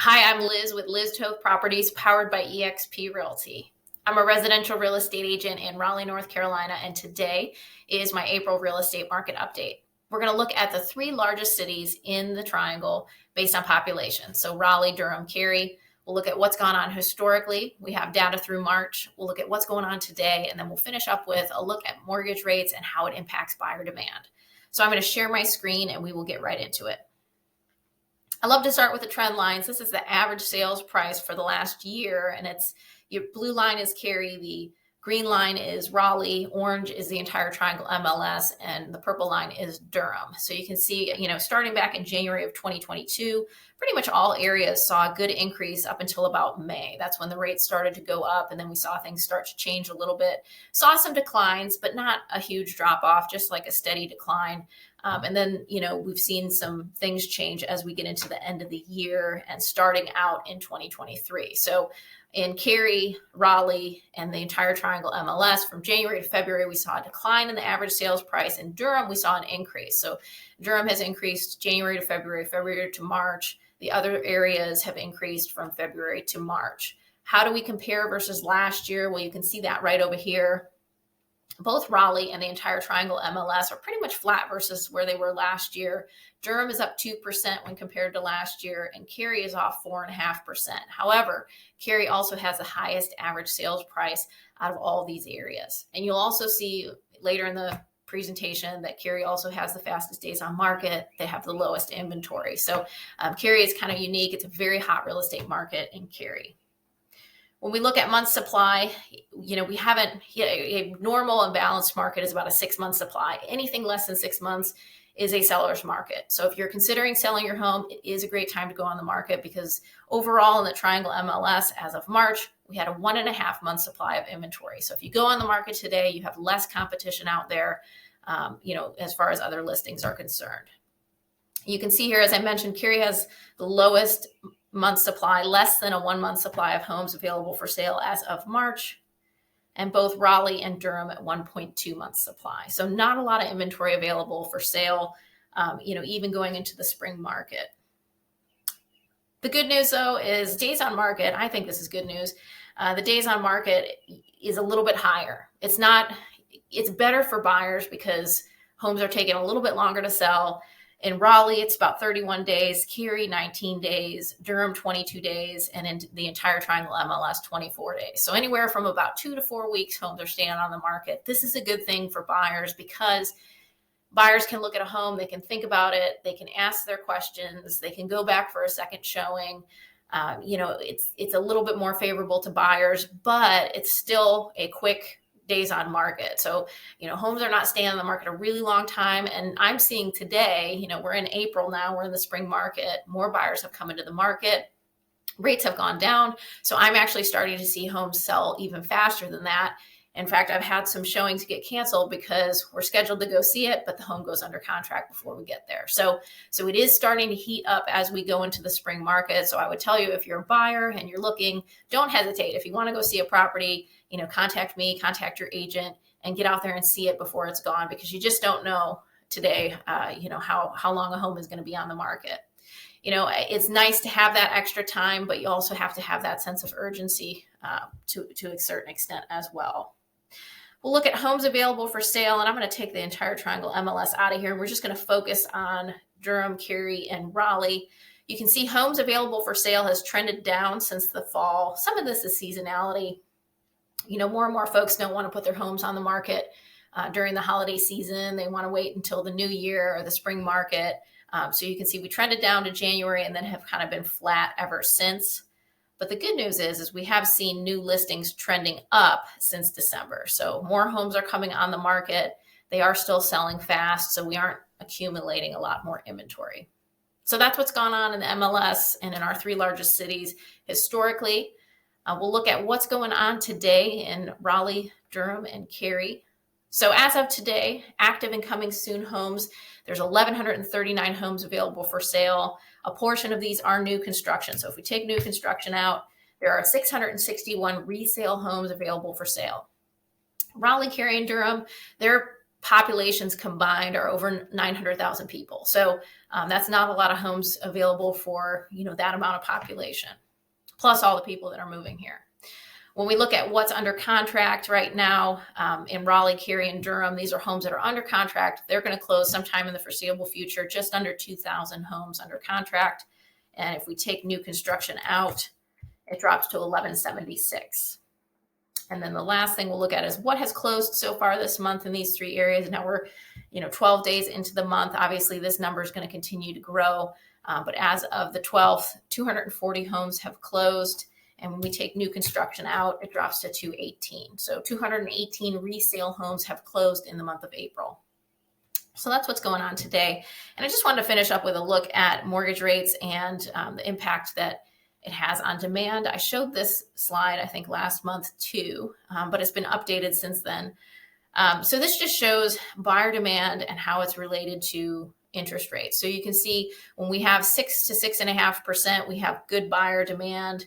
Hi, I'm Liz with Toth Properties, powered by EXP Realty. I'm a residential real estate agent in Raleigh, North Carolina, and today is my April real estate market update. We're going to look at the three largest cities in the triangle based on population. So Raleigh, Durham, Cary. We'll look at what's gone on historically. We have data through March. We'll look at what's going on today, and then we'll finish up with a look at mortgage rates and how it impacts buyer demand. So I'm going to share my screen and we will get right into it. I love to start with the trend lines. This is the average sales price for the last year, and it's your blue line is Cary, the green line is Raleigh, orange is the entire triangle MLS, and the purple line is Durham. So you can see, starting back in January of 2022, pretty much all areas saw a good increase up until about May. That's when the rates started to go up, and then we saw things start to change a little bit. Saw some declines, but not a huge drop off, just like a steady decline. And then, we've seen some things change as we get into the end of the year and starting out in 2023. So in Cary, Raleigh, and the entire triangle MLS, from January to February, we saw a decline in the average sales price. In Durham, we saw an increase. So Durham has increased January to February, February to March. The other areas have increased from February to March. How do we compare versus last year? Well, you can see that right over here. Both Raleigh and the entire triangle MLS are pretty much flat versus where they were last year. Durham is up 2% when compared to last year, and Cary is off 4.5%. However, Cary also has the highest average sales price out of all these areas. And you'll also see later in the presentation that Cary also has the fastest days on market. They have the lowest inventory. So Cary is kind of unique. It's a very hot real estate market in Cary. When we look at month supply, we haven't, a normal and balanced market is about a 6-month supply. Anything less than 6 months is a seller's market. So if you're considering selling your home, it is a great time to go on the market, because overall in the triangle MLS, as of March, we had a 1.5-month supply of inventory. So if you go on the market today, you have less competition out there, as far as other listings are concerned. You can see here, as I mentioned, Cary has the lowest month supply, less than a 1-month supply of homes available for sale as of March, and both Raleigh and Durham at 1.2 months supply. So not a lot of inventory available for sale, even going into the spring market. The good news, though, is days on market. I think this is good news. The days on market is a little bit higher. It's better for buyers because homes are taking a little bit longer to sell. In Raleigh, it's about 31 days, Cary 19 days, Durham 22 days, and in the entire triangle MLS 24 days. So anywhere from about 2 to 4 weeks, homes are staying on the market. This is a good thing for buyers because buyers can look at a home, they can think about it, they can ask their questions, they can go back for a second showing. It's a little bit more favorable to buyers, but it's still a quick days on market. So, homes are not staying on the market a really long time. And I'm seeing today, we're in April now, we're in the spring market, more buyers have come into the market, rates have gone down. So I'm actually starting to see homes sell even faster than that. In fact, I've had some showings get canceled because we're scheduled to go see it, but the home goes under contract before we get there. So it is starting to heat up as we go into the spring market. So I would tell you, if you're a buyer and you're looking, don't hesitate. If you want to go see a property, contact me, contact your agent, and get out there and see it before it's gone, because you just don't know today, how long a home is going to be on the market. It's nice to have that extra time, but you also have to have that sense of urgency to a certain extent as well. We'll look at homes available for sale, and I'm going to take the entire triangle MLS out of here. We're just going to focus on Durham, Cary, and Raleigh. You can see homes available for sale has trended down since the fall. Some of this is seasonality. More and more folks don't want to put their homes on the market during the holiday season. They want to wait until the new year or the spring market. So you can see we trended down to January and then have kind of been flat ever since. But the good news is we have seen new listings trending up since December. So more homes are coming on the market. They are still selling fast, so we aren't accumulating a lot more inventory. So that's what's gone on in the MLS and in our three largest cities historically. We'll look at what's going on today in Raleigh, Durham, and Cary. So as of today, active and coming soon homes, there's 1,139 homes available for sale. A portion of these are new construction. So if we take new construction out, there are 661 resale homes available for sale. Raleigh, Cary, and Durham, their populations combined are over 900,000 people. So That's not a lot of homes available for, that amount of population, plus all the people that are moving here. When we look at what's under contract right now in Raleigh, Cary, and Durham, these are homes that are under contract. They're going to close sometime in the foreseeable future, just under 2,000 homes under contract. And if we take new construction out, it drops to 1,176. And then the last thing we'll look at is what has closed so far this month in these three areas. Now we're, 12 days into the month. Obviously, this number is going to continue to grow. But as of the 12th, 240 homes have closed. And when we take new construction out, it drops to 218. So 218 resale homes have closed in the month of April. So that's what's going on today. And I just wanted to finish up with a look at mortgage rates and the impact that it has on demand. I showed this slide, I think, last month too, but it's been updated since then. So this just shows buyer demand and how it's related to interest rates. So you can see when we have 6 to 6.5%, we have good buyer demand.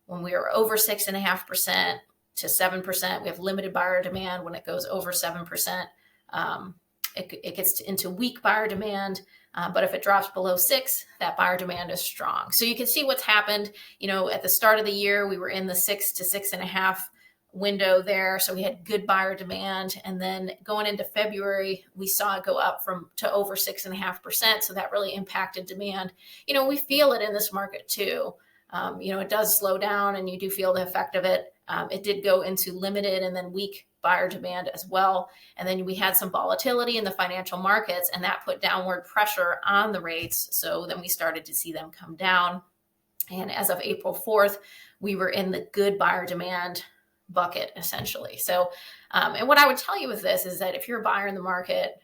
When we are over 6.5% to 7%, we have limited buyer demand. When it goes over 7%, it gets into weak buyer demand. But if it drops below 6, that buyer demand is strong. So you can see what's happened. At the start of the year, we were in the 6 to 6.5 window there. So we had good buyer demand. And then going into February, we saw it go up to over 6.5%. So that really impacted demand. We feel it in this market too. It does slow down and you do feel the effect of it. It did go into limited and then weak buyer demand as well. And then we had some volatility in the financial markets and that put downward pressure on the rates. So then we started to see them come down. And as of April 4th, we were in the good buyer demand bucket essentially. So, and what I would tell you with this is that if you're a buyer in the market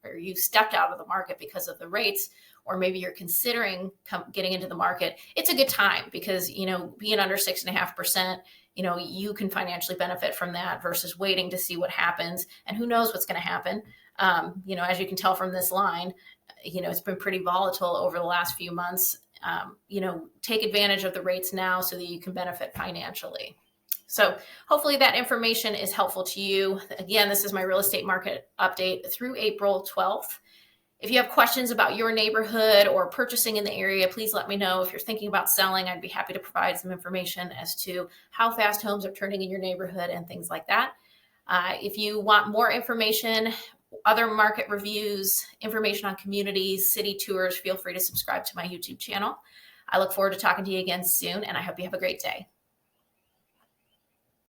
or you stepped out of the market because of the rates, or maybe you're considering getting into the market, it's a good time because, being under 6.5%, you can financially benefit from that versus waiting to see what happens. And who knows what's going to happen. As you can tell from this line, it's been pretty volatile over the last few months. Take advantage of the rates now so that you can benefit financially. So hopefully that information is helpful to you. Again, this is my real estate market update through April 12th. If you have questions about your neighborhood or purchasing in the area, please let me know. If you're thinking about selling, I'd be happy to provide some information as to how fast homes are turning in your neighborhood and things like that. If you want more information, other market reviews, information on communities, city tours, feel free to subscribe to my YouTube channel. I look forward to talking to you again soon, and I hope you have a great day.